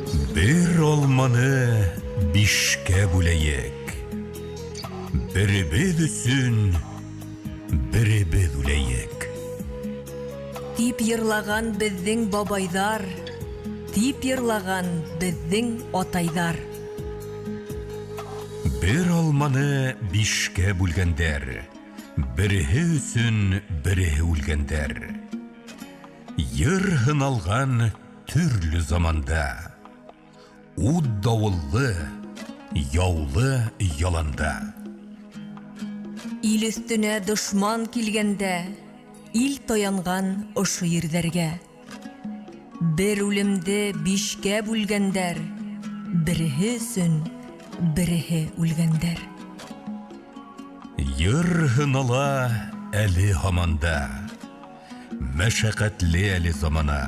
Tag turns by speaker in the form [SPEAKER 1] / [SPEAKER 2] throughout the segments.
[SPEAKER 1] Bir алманы бишке бүлейек. Бірібіз үсін, бірібіз үлейек.
[SPEAKER 2] Тип йырлаган безнең бабайдар, тип йырлаган безнең атайдар.
[SPEAKER 1] Bir алманы бишке бүлгәндәр, бірігі үсін, бірігі үлгәндәр. Йыр алған түрлі заманда, Уд дауыллы, яулы яланда.
[SPEAKER 2] Ил өстенә дошман килгәндә, ил таянган ошы йирдәргә. Бер үлемде бишкә бүлгәндәр, береһе өсөн, береһе үлгәндәр.
[SPEAKER 1] Йыр ала әле һаманда, мәшәкатьле әле замана.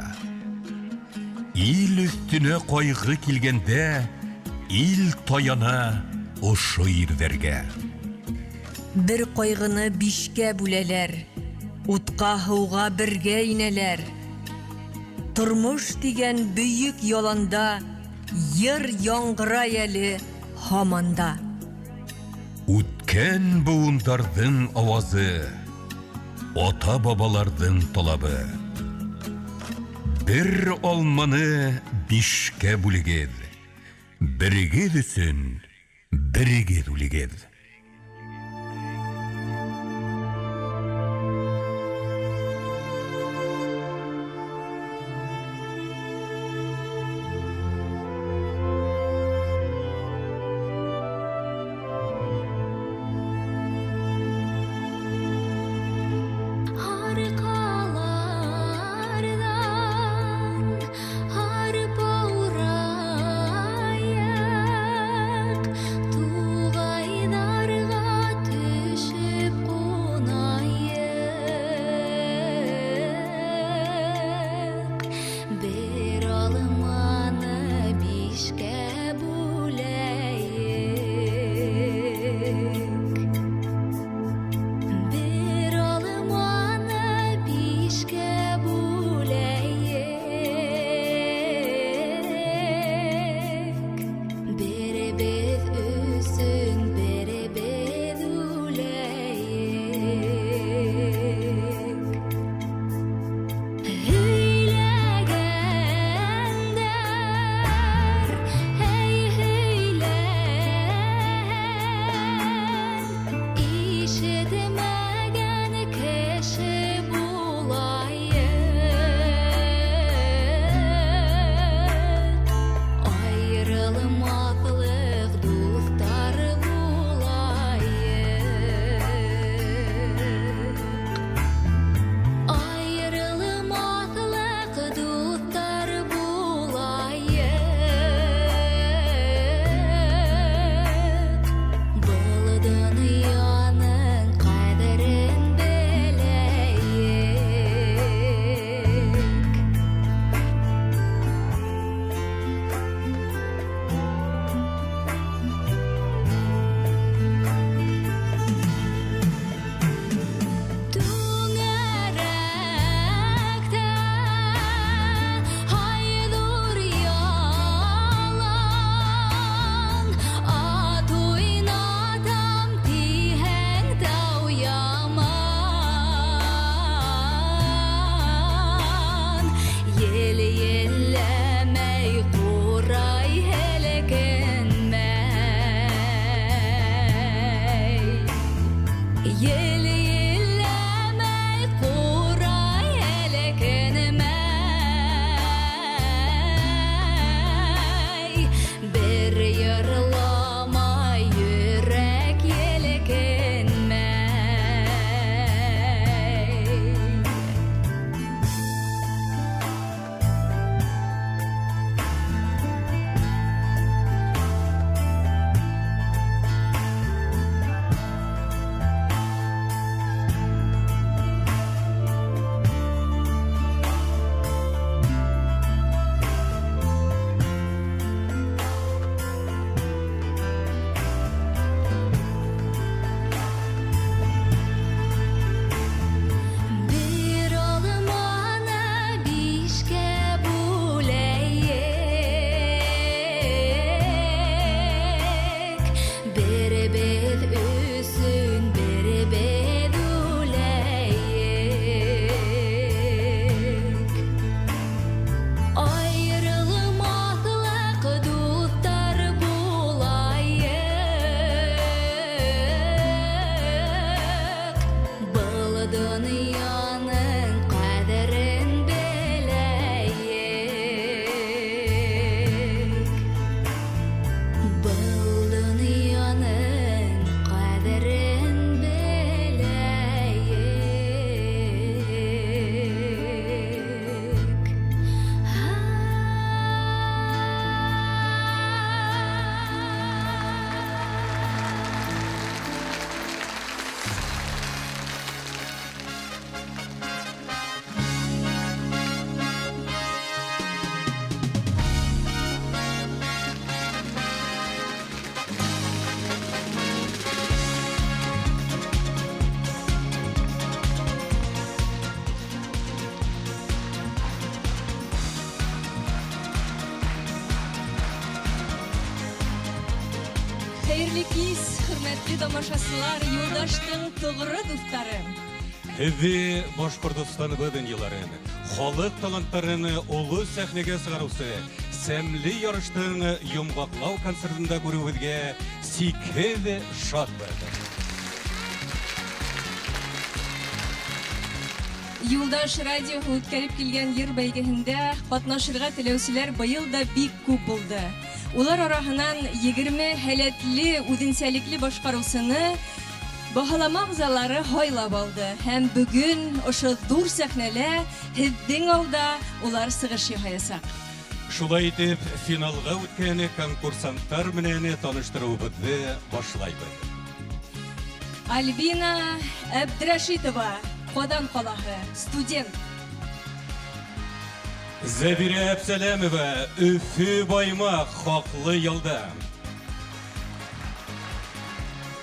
[SPEAKER 1] Ил өстенә кайгы килгәндә, ил таяна ошы йирдәргә.
[SPEAKER 2] Бер кайгыны бишкә бүләләр, утка һуга бергә инәләр. Тормыш дигән бөек яланда, йыр яңгырай әле һаманда.
[SPEAKER 1] Үткән буындарның авазы, ата-бабаларның талабы. Bir алманы бишке бүлегез, бірігез үсін, бірігез үлегез.
[SPEAKER 3] Tuğaydan
[SPEAKER 2] Хәерле кис, хөрмәтле тамашачылар, Юлдаштың тугры дуслары.
[SPEAKER 3] Һеҙҙе Башҡортостаныбыҙ йылларын, халыҡ таланттарын оло сәхнәгә сығарыусы, сәмле ярыштың йомғаҡлау концертында күреүебеҙгә сикһеҙ шатбыҙ.
[SPEAKER 2] Юлдаш радиоһы үткәреп килгән йыр бәйгеһендә катнашырга теләүселәр быйыл да бик күп булды. Улар араһынан 20 һәләтле үҙенсәлекле башҡарыусыны баһаламаҡ залары һайлап алды. Һәм бөгөн ошо ҙур сәхнәлә һеҙҙең алда улар сығыш яһаясаҡ.
[SPEAKER 3] Шулай итеп, финалға үткән конкурсанттар менән таныштырыуыбыҙҙы башлайбыҙ.
[SPEAKER 2] Альбина Әбдрәшитова, Ҡоҙан ҡалаһы, студент.
[SPEAKER 3] Зәбирә Әбсәләмова, Өфө Баймаҡ, хаҡлы ялда.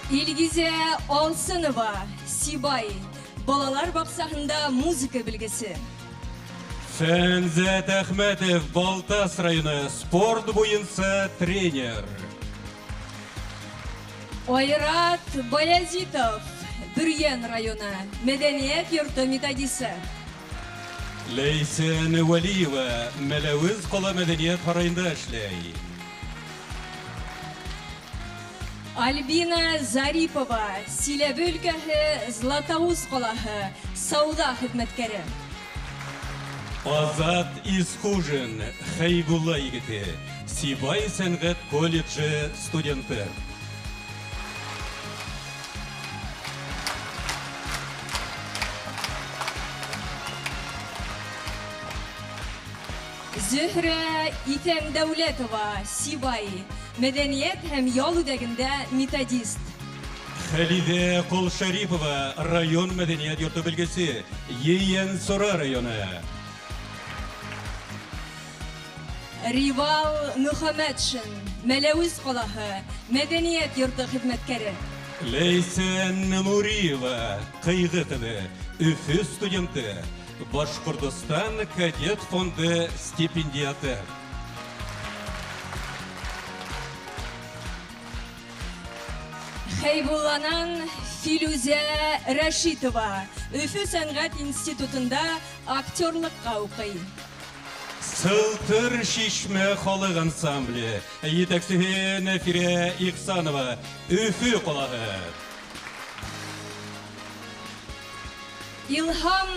[SPEAKER 2] Илгизә Алсынова, Сибай, балалар баҡсаһында музыка белгесе.
[SPEAKER 3] Фәнзәт Әхмәтов, Балтас районы, спорт буйынса тренер.
[SPEAKER 2] Айрат Баязитов, Бөрйән районы, Мәдәниәт йорты методисы.
[SPEAKER 3] Ләйсән Вәлиева, Мәләүез ҡала мәҙәниәт һарайында эшләй.
[SPEAKER 2] Альбина Зарипова, Силәбе өлкәһе, Златоуст ҡалаһы, сауда хеҙмәткәре.
[SPEAKER 3] Азат Исхужин, Хәйбулла егете, Сибай сәнғәт колледжы студенты.
[SPEAKER 2] Зөһрә Итәм Дәүләтова, Сибай, мәдәниәт һәм ял үҙәгендә методист.
[SPEAKER 3] Хәлиҙә Ҡолшарипова, район мәҙәниәт йорты белгесе, Ейәнсура районы.
[SPEAKER 2] Ривал Мөхәммәтшин, Мәләүез ҡалаһы, мәдәниәт йорты хеҙмәткәре.
[SPEAKER 3] Ләйсән Нуриева, Ҡыйғы ҡыҙы, Өфө студенты, Башҡортостан кадет фонды стипендиаты.
[SPEAKER 2] Хәйбулланан Филүзә Рәшитова, Өфө сәнғәт институтында актерлыҡҡа уҡый.
[SPEAKER 3] Сылтыр шишмә халыҡ ансамбле, етәксеһе Нәфирә Ихсанова, Өфө ҡалаһы.
[SPEAKER 2] Илһам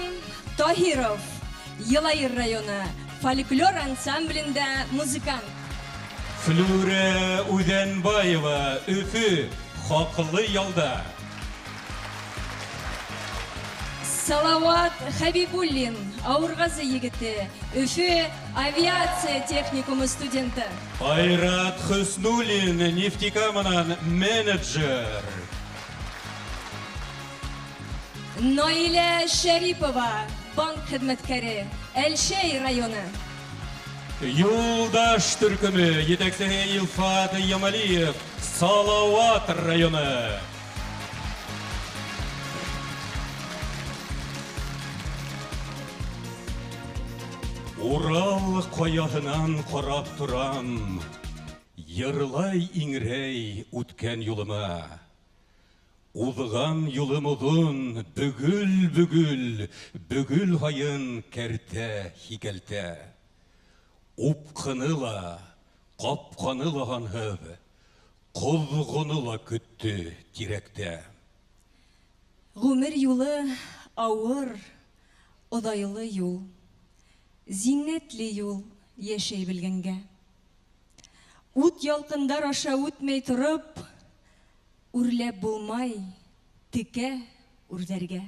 [SPEAKER 2] Таһиров, Йылайыр районы, фольклор ансамблендә музыкант.
[SPEAKER 3] Флүрә Үҙәнбаева, Өфө, хаҡлы ялда.
[SPEAKER 2] Салауат Хәбибуллин, Ауырғазы егете, Өфө авиация техникумы студенты.
[SPEAKER 3] Айрат Хөснуллин, Нефтекаманан менеджер.
[SPEAKER 2] Наилә Шәрипова, банк хеҙмәткәре, Әлшәй районы.
[SPEAKER 3] Юлдаш төркөмө, етәксеһе Илфат Ямалиев, Салауат районы. Урал ҡаяһынан ҡарап торам, йырлай иңрәй үткән юлыма. Уҙған юлым оҙон, бөгөл һайын кәртә һикәлтә. Упҡыны ла, ҡапҡаны ла һанһыҙ, ҡоҙғоно ла көттө тирәктә.
[SPEAKER 2] Ғүмер юлы ауыр, оҙайлы юл, зиннәтле юл йәшәй белгәнгә. Ут ялҡындар аша үтмәй тороп, үрләп булмай, текә үрҙәргә.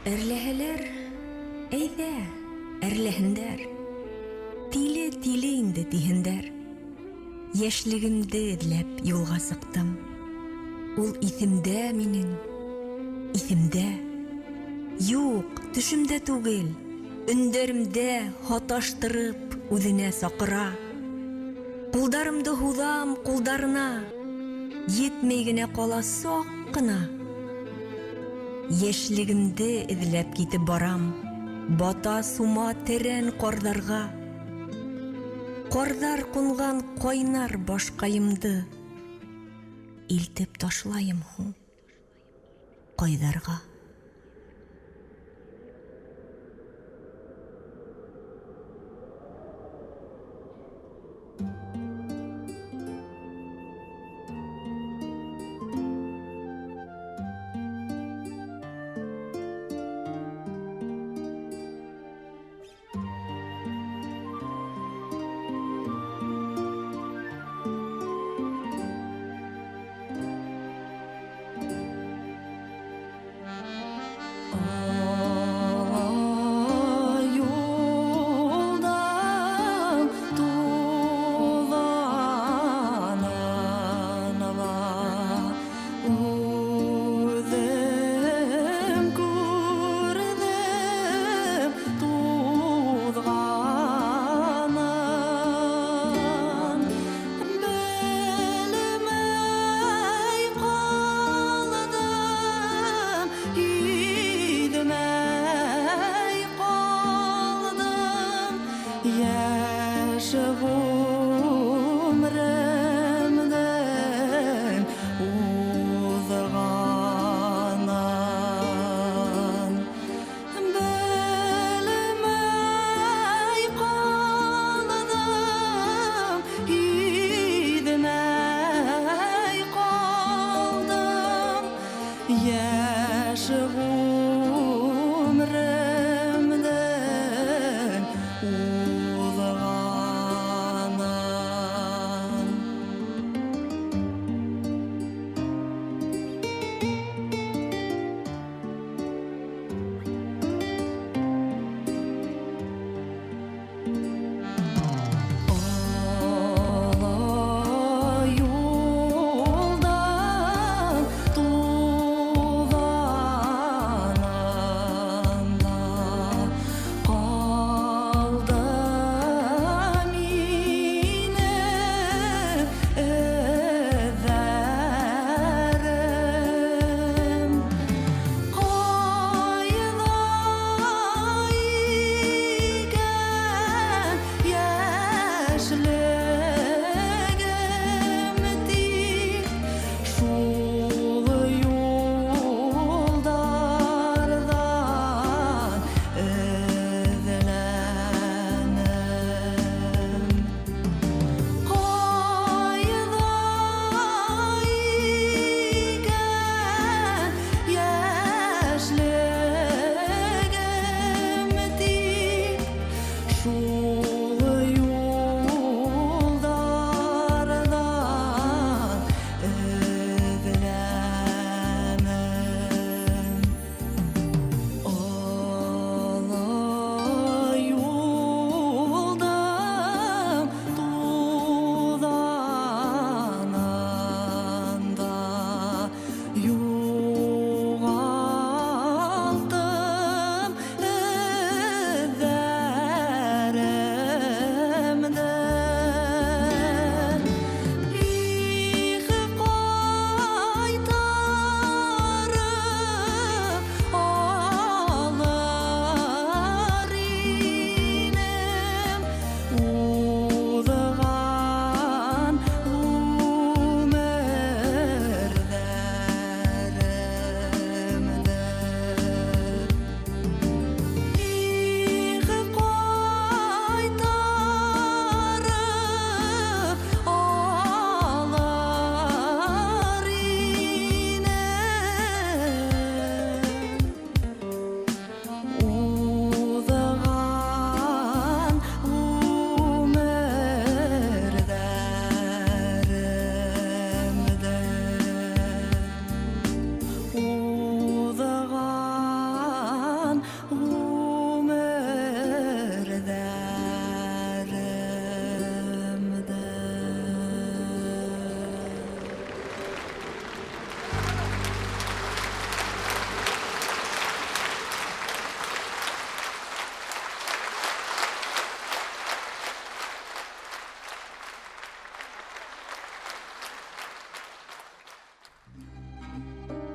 [SPEAKER 4] Әрләһәләр, әйҙә, әрләһендәр. Тиле инде тиһендәр. Йәшлегемде эҙләп юлға сыҡтым. Ул иҫемдә минең, иҫемдә. Юҡ, төшөмдә түгел, өндәремдә һаташтырып үҙенә саҡыра. Ҡулдарымды һуҙам ҡулдарына, етмәй генә ҡала саҡ ҡына. Йәшлегемде эҙләп китеп барам, бата сума тәрән ҡарҙарға. Ҡарҙар ҡунған ҡайнар башҡайымды илтеп ташлайым һуң ҡайҙарға.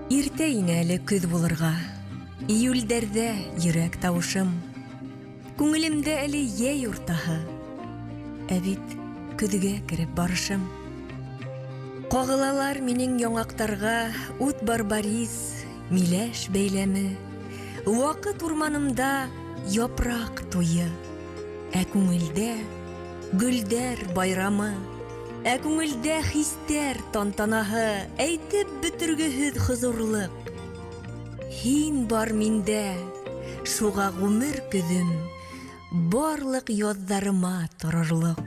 [SPEAKER 4] Иртә ине әле көз булырга, июльдәрдә йөрәк тавышым. Күңелемдә әле яй уртаһы, ә бит көҙгә кереп барышым. Кагылалар минең яңактарга ут барбарис, миләш бәйләме. Вакыт урманымда япрак туйы, ә күңелдә гөлдәр байрамы. Ә күңелдә хистәр тантанаһы, әйтеп бөтөргөһөҙ хозурлык. Һин бар миндә, шуға ғүмер көҙөм, барлык яҙҙарыма торырлык.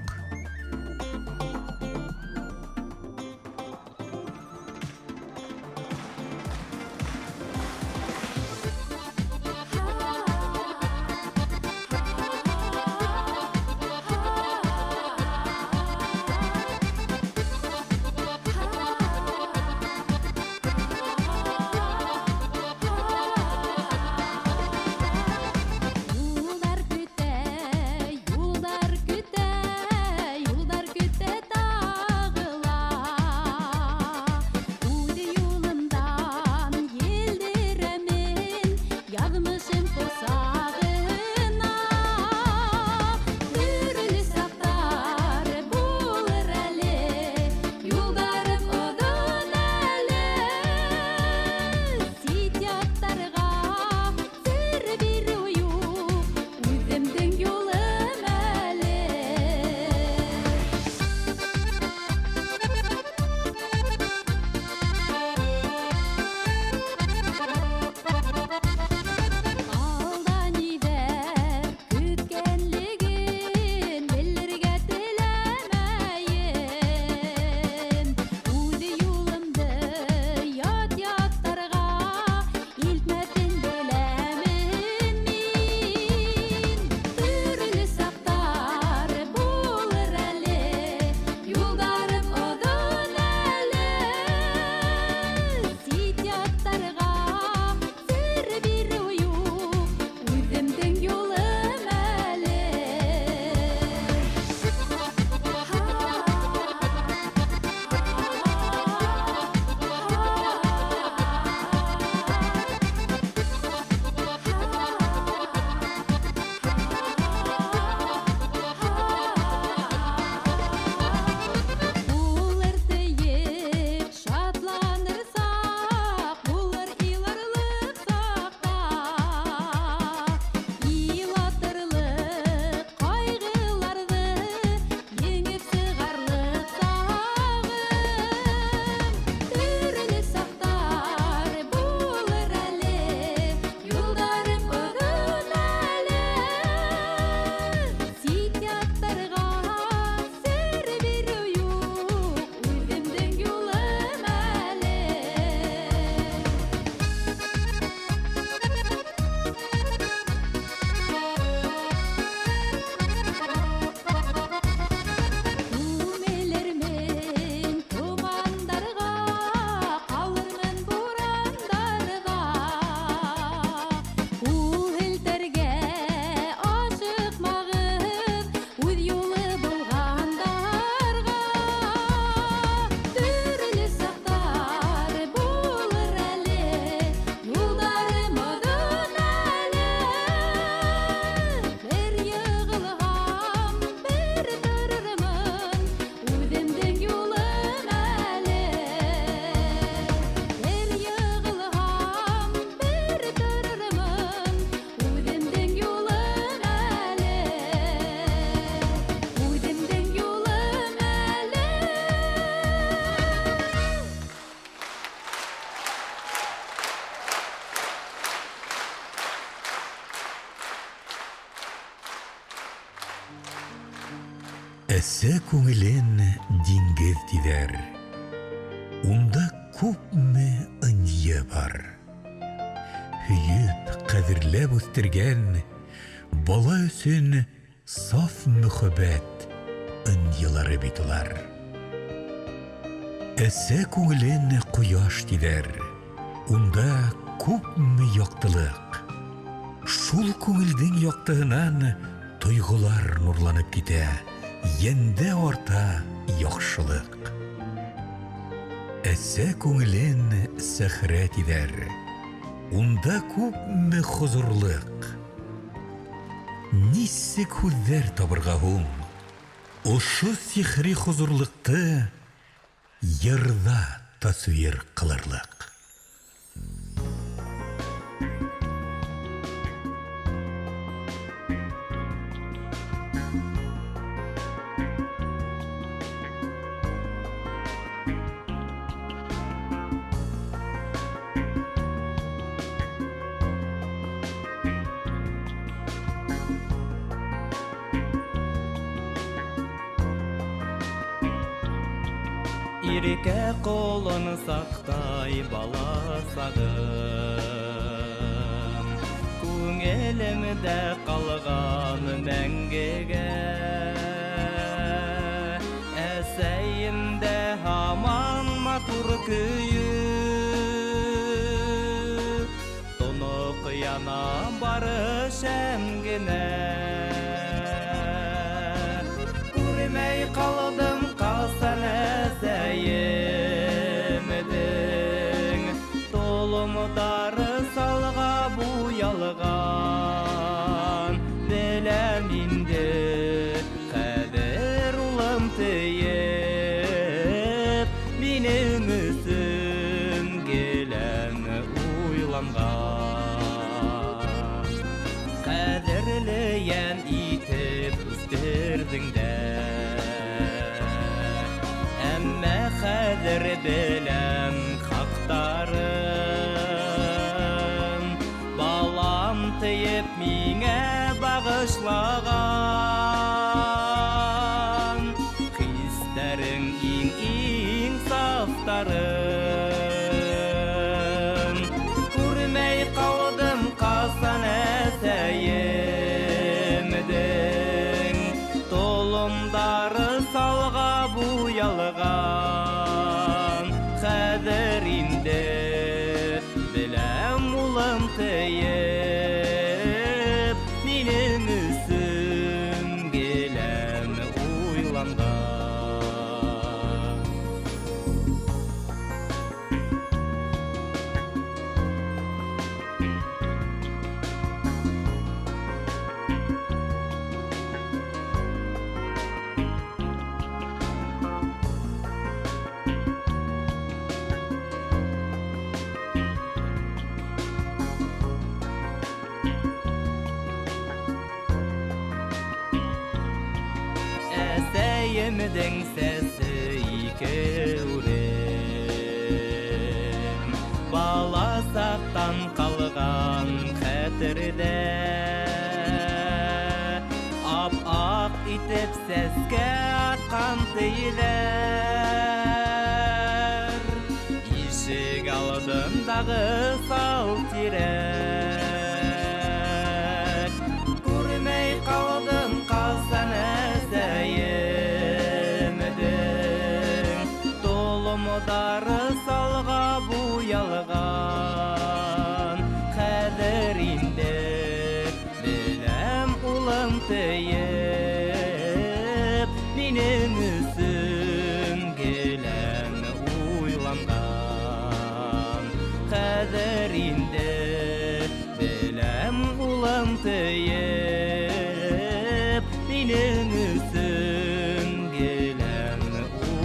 [SPEAKER 1] Әсә күңелен диңгеҙ тиҙәр, унда күпме ынйы бар. Һөйөп, ҡәҙерләп үҫтергән бала өсөн саф мөхәббәт ынйылары бит улар. Әсә күңелен ҡояш тиҙәр, унда күпме яҡтылыҡ. Шул күңелдең яҡтыһынан тойғолар нурланып китә, йәндә арта яҡшылыҡ. Әсә күңелен сәхрә тидәр. Унда күпме хозурлык. Нисек һүҙҙәр табырға һуң? Ошо сихри хозурлыҡты йырҙа тасвир ҡылырлыҡ.
[SPEAKER 5] Ирке қолын сақтай бала сағым, көңілімде қалған мәңгіге. Әсәйімде хаман матур күйі, тұнық яна бары шәмгіне. Көрмей қалдым қалсан әсәйімдің, толымдары салға буялған. Біләм инде қадір улым тейіп, менің үсім келен уйланған. Қадірліен итіп үстірдің дә, әммә қадір біләм қақтарын. Балам тейіп меңе бағышлаған, хистәрің иң сафтарын. Көрмей қалдым қасан әсәйімдің, толымдары салға буялған. Қадір инде біләм улым тейіп, менің үсім келем уйланған. Әсәйімдің сәсі екеурем, бала сақтан қалған қәтірде. Ап-ақ итіп сәске атқан тейілер, ишік алдындағы сал тирек. Көрмей қалдым қалсан әсәйімдің, толымдары салға буялған. Қадір инде біләм улым тейіп, менің үсім келен уйланған. Қадір инде біләм улым тейіп, менің үсім келен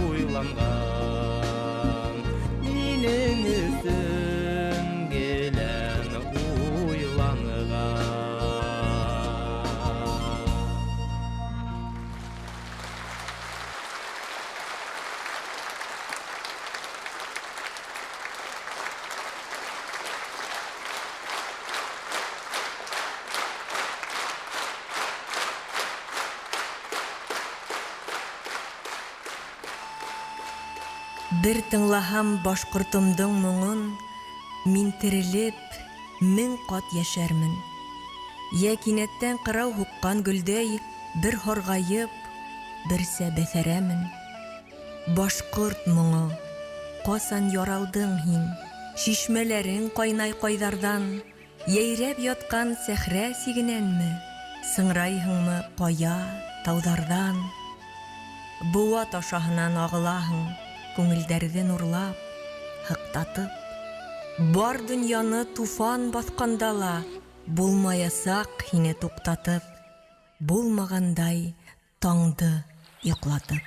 [SPEAKER 5] уйланған. Менің үсім келен уйланған.
[SPEAKER 4] Бір тыңлаһам башҡортомдоң моңон, мин терелеп, мең ҡат йәшәрмен. Йә кинәттән ҡырау һуҡҡан гөлдәй, бер һарғайып, берсә бәҫәрәмен. Башҡорт моңо, ҡасан яралдың һин, шишмәләрең ҡайнай ҡайҙарҙан, йәйрәп ятҡан сәхрә сигенәнме, сыңрайһыңмы ҡая, тауҙарҙан. Быуат ашаһынан ағылаһың, күңелдәрҙе нурлап, һыҡтатып, бар донъяны туфан баҫҡанда ла булмаясаҡ һине туҡтатып, булмағандай таңды йоҡлатып.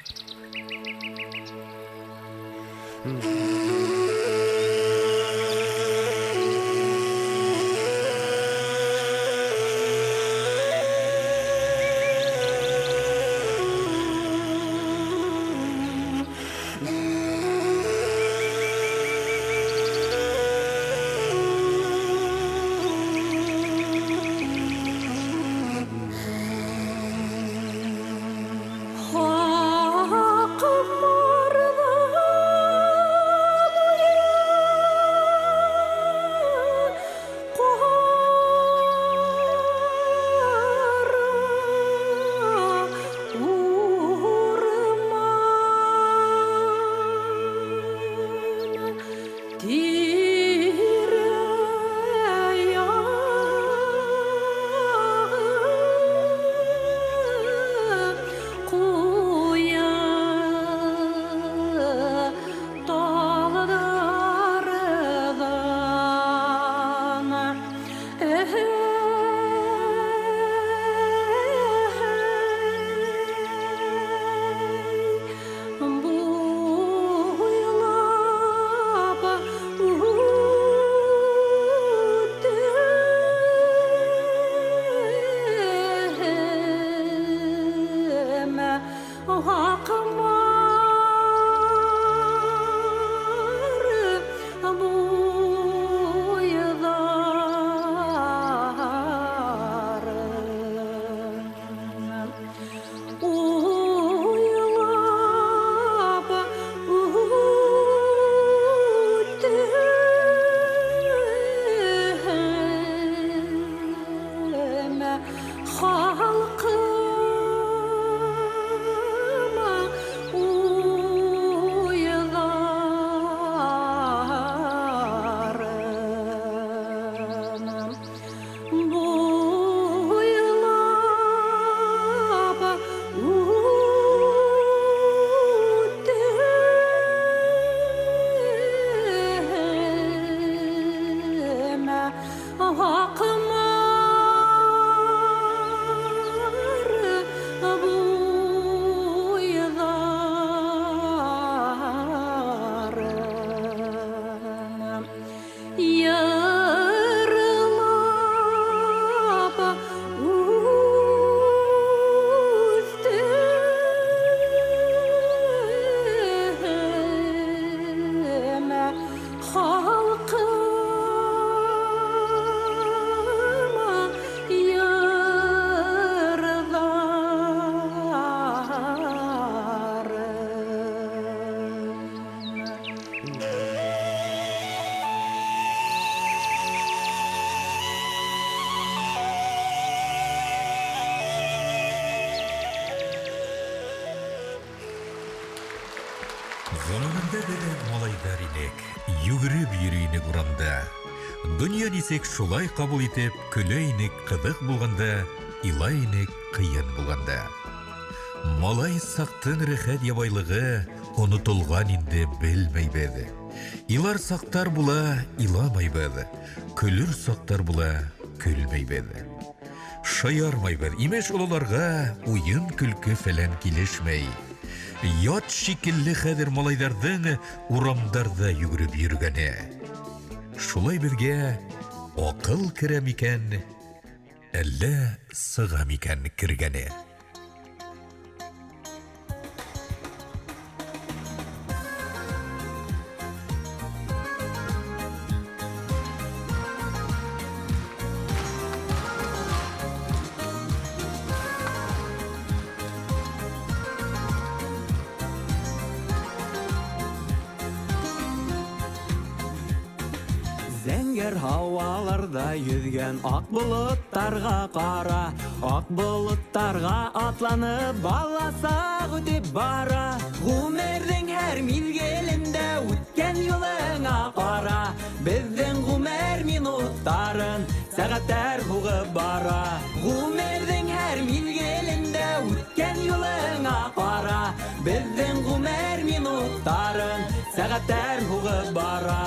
[SPEAKER 1] Заманында белән малайдар инек, йүгереп йөрөйнек урамда. Дөнья дисек шулай кабул итеп, көләйнек кызык булганда, илайнек кыен булганда. Малай сактың рәхәт ябайлыгы онытылган инде белмәйбез. Илар сактар була, иламайбыз. Көлür сактар була, көлмәйбез. Шаярмайбыз. Имеш уларга уен күлке фәлән килешмәй. Ят шикелле хәзер малайдардың урамдарда йөгереп йөргәне. Шулай безгә акыл керә микән, әллә сыга микән кергәне?
[SPEAKER 5] Зәңгәр һаваларда йөзгән ак болыттарга кара, ак болыттарга атланып баласак үтеп бара. Гүмернең һәр мизгелендә үткән юлыңа кара, безнең гүмер минуттарын сәгатьләр бугып бара. Гүмернең һәр мизгелендә үткән юлыңа кара, безнең гүмер минуттарын сәғәттәр һуғып бара.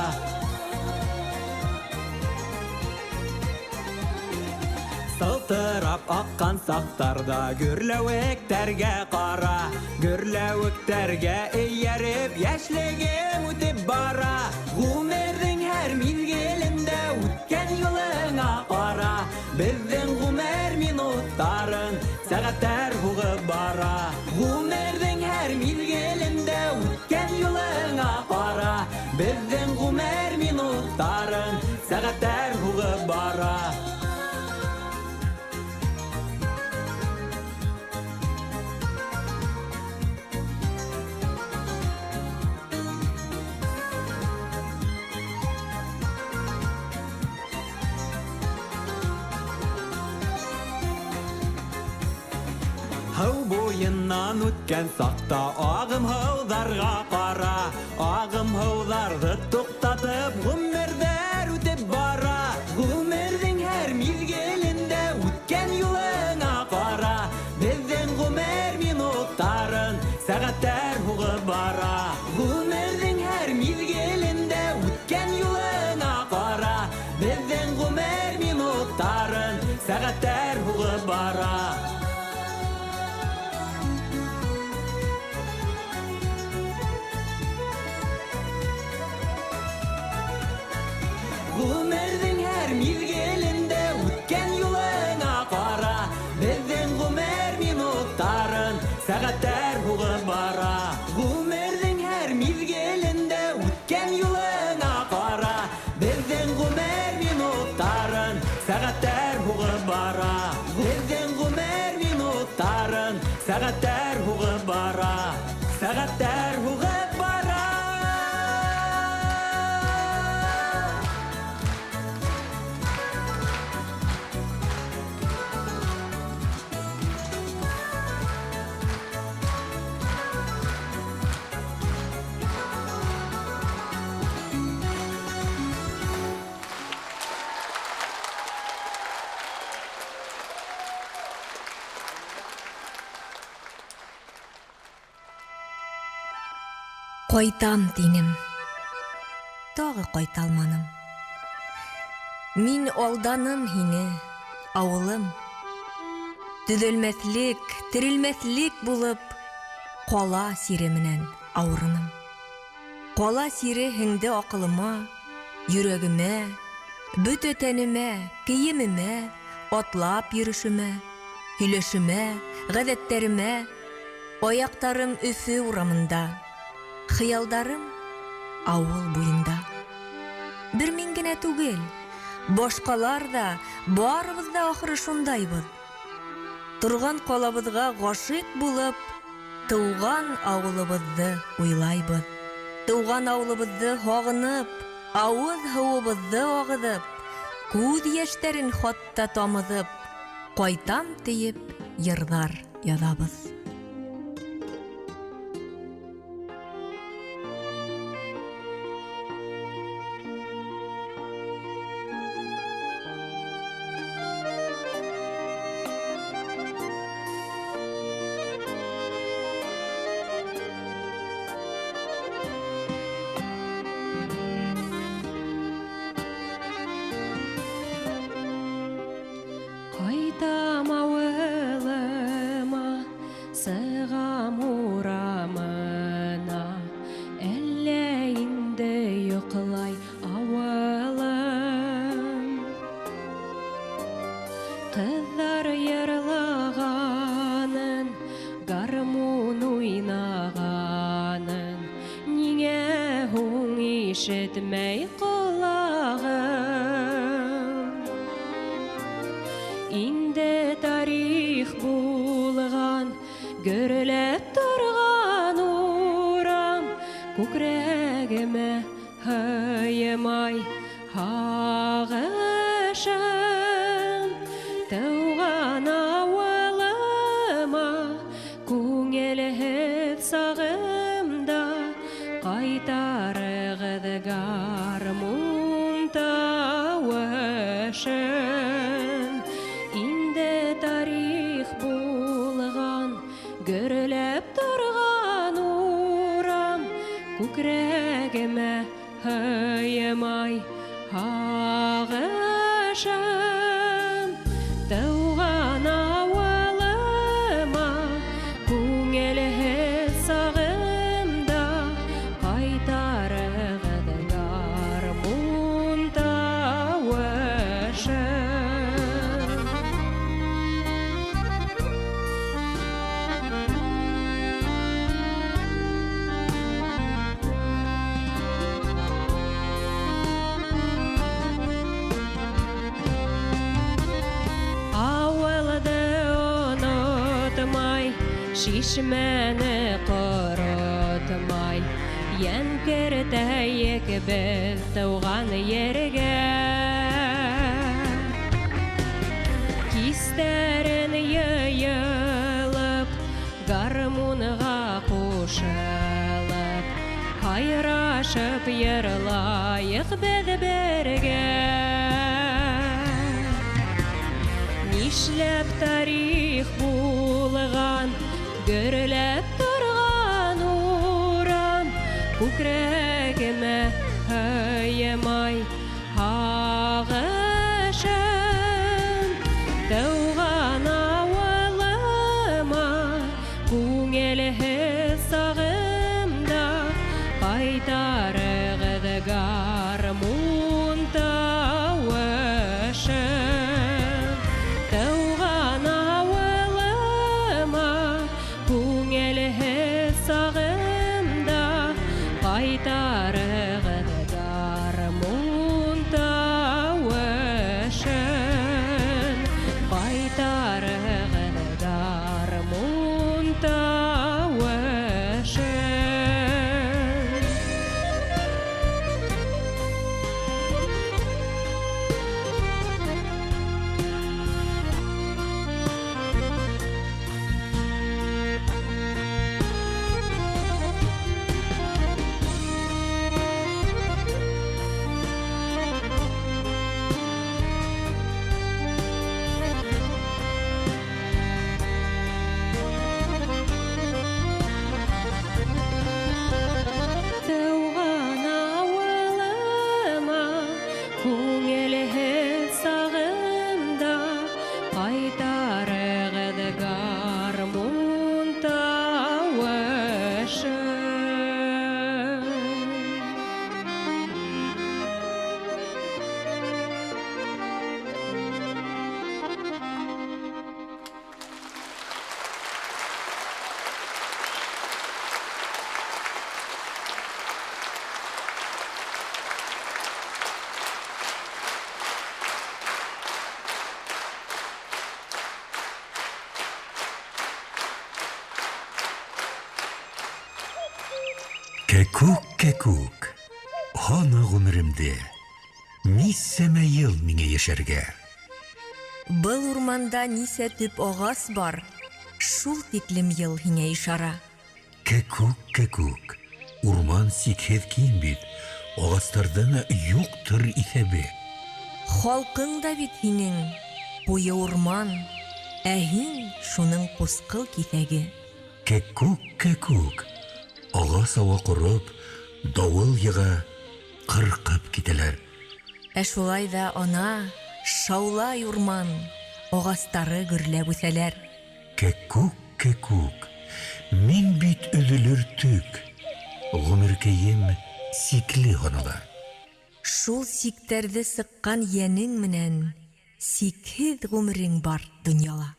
[SPEAKER 5] Сылтырап аққан сақтарда гүрләуіктәргә қара, гүрләуіктәргә ияреп яшьлегем үтеп бара. Ғүмердің әр мизгелендә үткән юлыңа қара, безнең ғүмер минуттарын сәғәттәр һуғып бара. Ғүмердің әр мизгелендә үткән юлыңа қара, безнең ғүмер минуттарын сәғәттәр һуғып бара. Һыу буйыннан үткән сақта ағым һыуҙарға ҡара, ағым һыуҙарҙы туҡтатып ғүмерҙәр үтеп бара. Ғүмерҙең һәр миҙгелендә үткән юлыңа ҡара, беҙҙең ғүмер минуттарын сәғәттәр һуғып бара. Ғүмерҙең һәр миҙгелендә үткән юлыңа ҡара, беҙҙең ғүмер минуттарын сәғәттәр һуғып бара. Ғүмердің әр мизгелендә үткән юлыңа ҡара, беҙҙең ғүмер минуттарын сәғәттәр һуғып бара. Ғүмердің әр мизгелендә үткән юлыңа ҡара, беҙҙең ғүмер минуттарын сәғәттәр һуғып бара. Беҙҙең ғүмер минуттарын сәғәттәр һуғып бара. Сәғәттәр һуғып бара.
[SPEAKER 4] Ҡайтам тинем. Тағы ҡайталманым. Мин алданым һине, ауылым. Төҙөлмәҫлек, терелмәҫлек булып, ҡала сире менән ауырыным. Ҡала сире һеңде аҡылыма, йөрәгемә, бөтә тәнемә, кейемемә, атлап йөрөшөмә, һөйләшемә, ғәҙәттәремә, аяҡтарым Өфө урамында. Хыялдарым ауыл буйында. Бер мин генә түгел, башҡалар да, барыбыҙ да ахыры шундайбыҙ. Торған ҡалабыҙға ғашиҡ булып, тыуған ауылыбыҙҙы уйлайбыҙ. Тыуған ауылыбыҙҙы һағынып, ауыҙ һыуыбыҙҙы ағыҙып, күҙ йәштәрен хатта тамыҙып, ҡайтам тейеп йырҙар яҙабыҙ.
[SPEAKER 2] Ҡайтам ауылыма, сығам урамына, әллә инде йоҡлай ауылым. Ҡыҙҙар йырлағанын, гармун уйнағанын, ниңә һуң ишетмәй ҡолағым? Инде тарих булған, гөрләп торған урам, күкрәгемә һыймай һағышым. Тыуған ауылыма, күңелһеҙ сағымда, ҡайтарығыҙ гармун тауышын. Инде тарих булған, гөрләп торған урам, күкрәгемә
[SPEAKER 6] күкрәгемә һыймай һағышым тыуған авылыма күңелһез сағымда кайтарығыды гармун тауышым. Шишмәне корытмай, янкертәйек без тауган ергә. Кистәрен йыйылып, гармунга кушылып, хайрашып йырлайык без бергә. Нишләп тарих булган, гөрләп торган урам, күкрәгемә һыймай һағышым тыуган авылыма күңелһез сағымда кайтарығыды гармун тауышым. Тыуган авылыма күңелһез сағымда кайтарығыды гармун тауышын. Кайтарығыды гармун тауышын. Тыуган авылыма күңелһез сағымда кайтарығыды гармун тауышын.
[SPEAKER 1] Кәкүк, кәкүк, һаны ғүмеремде, нисәмә йыл миңә яшәргә.
[SPEAKER 4] Был урманда нисә төп ағас бар, шул тиклем йыл һиңә ишара.
[SPEAKER 1] Кәкүк, кәкүк, урман сикһеҙ киң бит, ағастарҙың юҡтыр иҫәбе.
[SPEAKER 4] Халҡың да бит һинең, буйы урман, ә һин шуның ҡусҡыл киҫәге.
[SPEAKER 1] Кәкүк, кәкүк, ағас ауа ҡороп, дауыл йыға, ҡырҡып китәләр.
[SPEAKER 4] Ә шулай ҙа ана, шаулай урман, ағастары гөрләп үҫәләр.
[SPEAKER 1] Кәкүк, кәкүк, мин бит өҙөлөр төк, ғүмеркәйем сикле һанала.
[SPEAKER 4] Шул сиктәрҙе сыҡҡан йәнең менән сикһеҙ ғүмерең бар донъяла.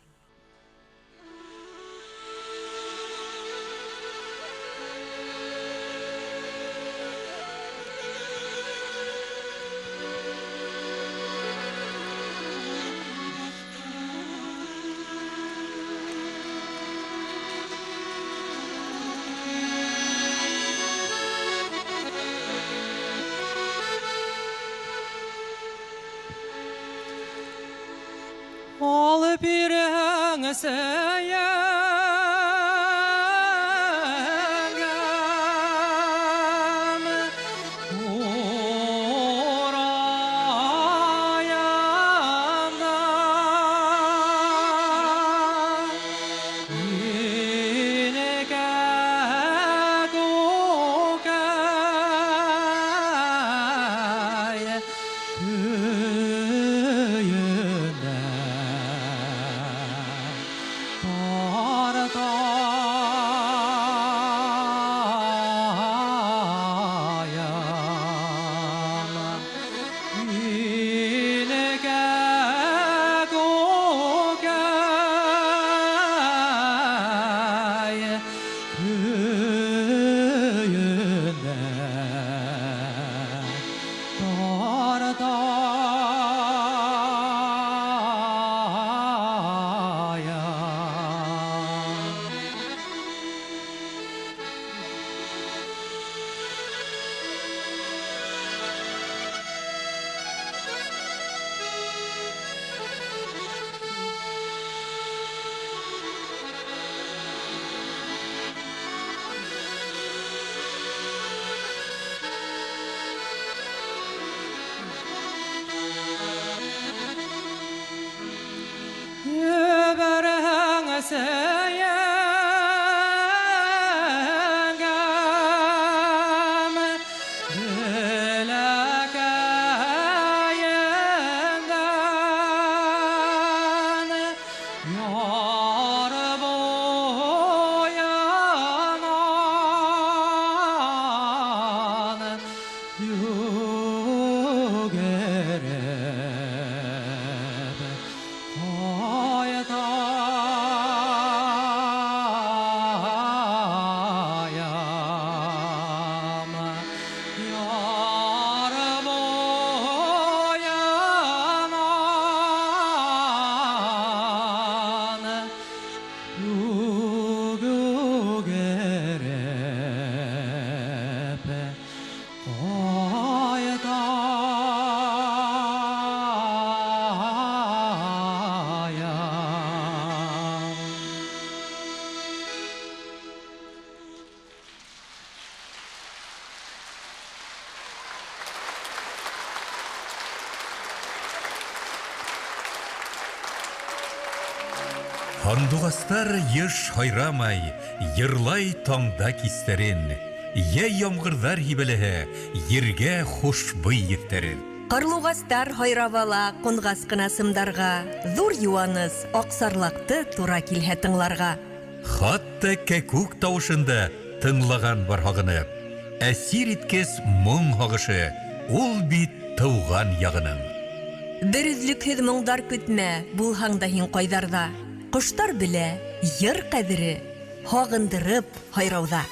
[SPEAKER 6] Алып ирең сөйәгәм ураяңда инекә күкә Қайдая.
[SPEAKER 1] Хандуғастар еш хайрамай, йырлай таңда кистерін. Е ямғырдар хибелеһе, ерге хушбый ефтерін.
[SPEAKER 4] Қарлуғастар хайравала қонғас қына сымдарға, зур юаныз ақсарлақты тура килһә тыңларға.
[SPEAKER 1] Хатты кәкүк тауышында тыңлаған бар хағыны. Әсир иткес мұң хағышы, ул бит тауған яғының.
[SPEAKER 4] Бір үзлікһеҙ моңдар көтмә, булһаң да һин ҡайҙарҙа. Ҡоштар белә, йыр ҡәҙере, һағындырып һайрауда.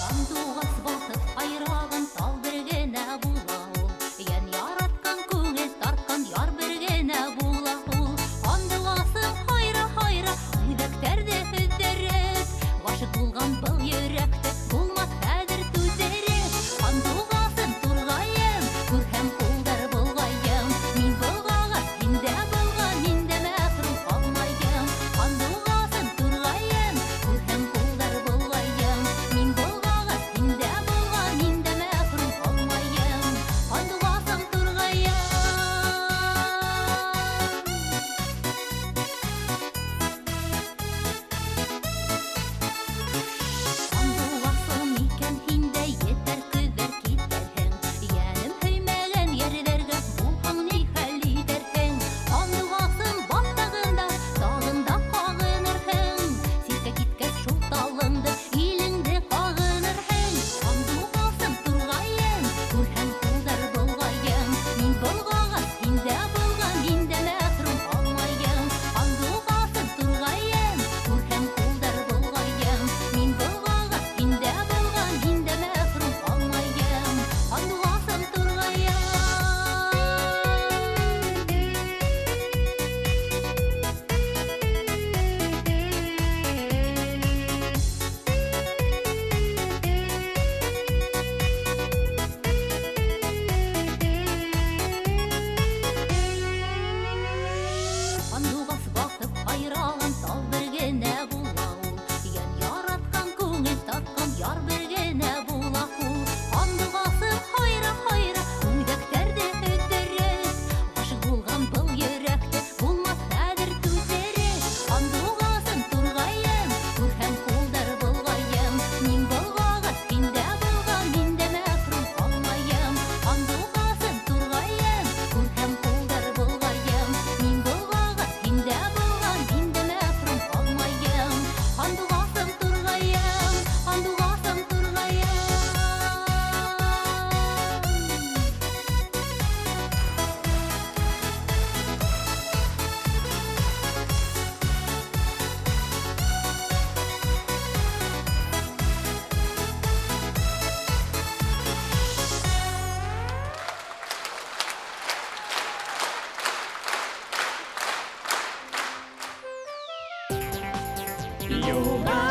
[SPEAKER 7] Андуғас балтып айрағын тал бергенә була ул. Ян яратҡан күңел тартҡан яр бергенә була ул. Андуғасың һайра-һайра, үҙәктәрҙе һөҙҙәреп. Ғашиҡ булған был йөрәкте булмаҫ хәҙер түҙереп. Андуғасым турғайым, күрһәм ҡулдар болғайым. Мин болғағас, һиндә булған, һиндә мәхрүм ҡалмайым. Андуғасым турғайым, күрһәм ҡулдар болғайым. Мин болғағас, һиндә булған, һиндә мәхрүм ҡалмайым. Андуғасым турғайым. Андуғасым икән һиндә етәр көҙәр китәрһең. Йәнем һөймәгән ерҙәргә булһаң ни хәл итәрһең. Андуғасым баҫтағында тағында ҡағынырһың. Ситкә киткәс шул талыңды, илеңде ҡағынырһың. Андуғасым турғайым, күрһәң ҡулдар болғайым. Мин болғағас, һиндә булған, һиндә мәхрүм ҡалмайым. Андуғасым турғайым, күрһәң ҡулдар болғайым. Мин болғағас, һиндә булған, һиндә мәхрүм ҡалмайым. Андуғасым турғайым. Андуғас баҫып һайраған тал бергенә була ул. Йән яратҡан күңел тартҡан яр бергенә була ул. Андуғасым һайра-һайра, үҙәктәрҙе һөҙҙәреп. Ғашиҡ булған был йөрәкте булмаҫ хәҙер түҙереп. Андуғасым турғайым, күрһәм ҡулдар болғайым. Мин болғағас, һиндә булған, һиндә мәхрүм ҡалмайым. Андуғасым турғайым, күрһәм ҡулдар болғайым. Мин болғағас, һиндә булған, һиндә мәхрүм ҡалмайым. Андуғасым турғайым, андуғасым турғайым.
[SPEAKER 5] Юлда